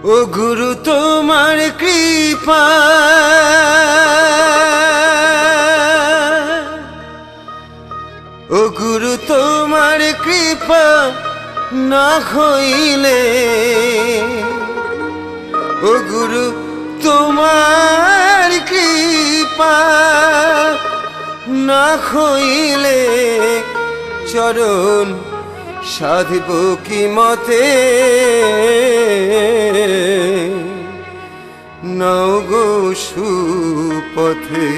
ও গুরু তোমার কৃপা ও গুরু তোমার কৃপা না হইলে ও গুরু তোমার কৃপা না হইলে চরণ সাধিব কি মতে নাও গো সুপথে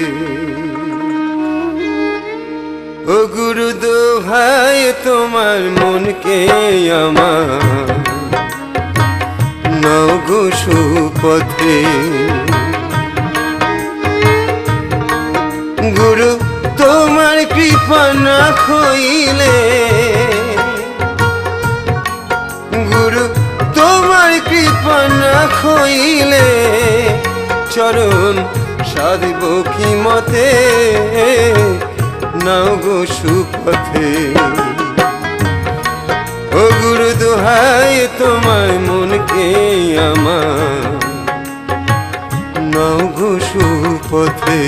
ও গুরু দোহাই তোমার মনকে আমার নাও গো সুপথে গুরু তোমার কৃপা না হইলে গুরু তোমার কৃপা না হইলে চরণ সাধিব কি মতে নাও গো সুপথে ও গুরু দোহাই তোমার মনকে আমার নাও গো সুপথে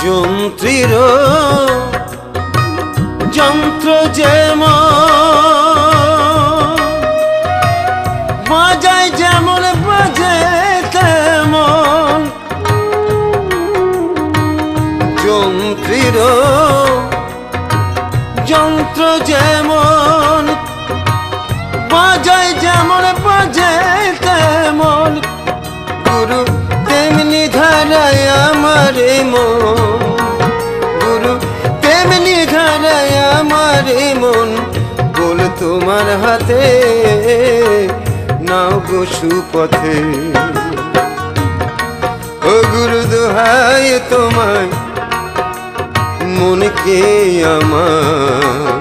যন্ত্রীর যন্ত্র যেমন বাজায় যেমন বাজে তেমন যন্ত্রীর যন্ত্র যেমন বাজায় যেমন বাজে তেমন গুরু তেমনি ধারায় আমার মন গুরু তেমনি ধারায় আমার মন বল তোমার হাতে নাও গো সুপথে ও গুরু দোহাই তোমার মনকে আমার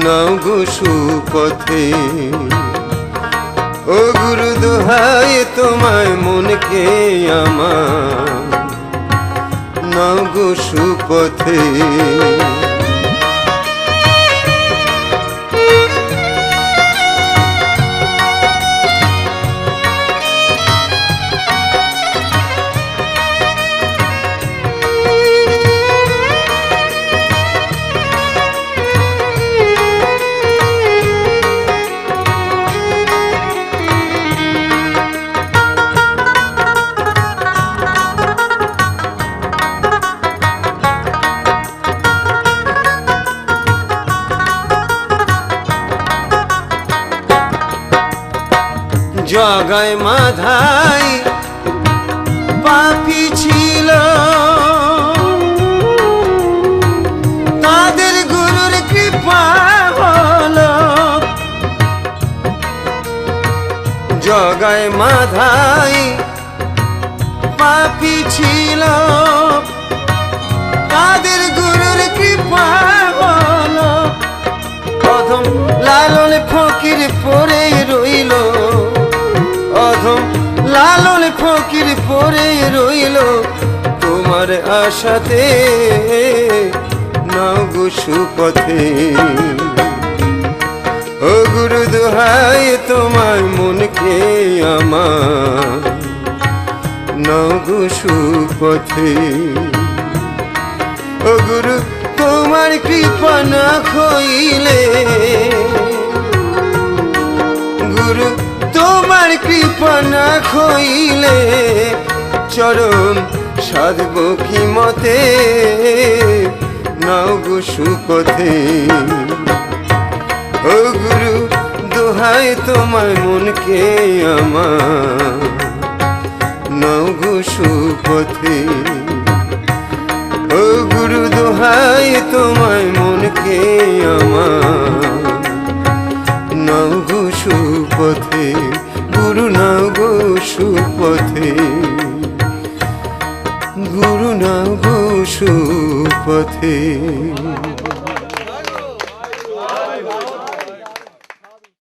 নাও গো সুপথে ও গুরু দোহাই তোমায় মনকে আমার নাও গো সুপথে জগায় মাধাই পাপী ছিল তাদের গুরুর কৃপা হলো জগায় মাধাই পাপী ছিল তাদের গুরুর কৃপা হলো অধম লালন ফকির পরে রইল অধম লালন ফকির পরে রইল তোমার আশাতে নাও গো সুপথে ও গুরু দোহাই তোমার মনকে আমার নাও গো সুপথে ও গুরু তোমার কৃপা না হইলে গুরু তোমার কৃপা না হইলে চরণ সাধব কি মতে নাও গো সুপথে ও গুরু দোহাই তোমার মনকে আমার নাও গো সুপথে ও গুরু দোহাই তোমায় মনকে আমার গুরু নাও গো সুপথে, গুরু নাও গো সুপথে।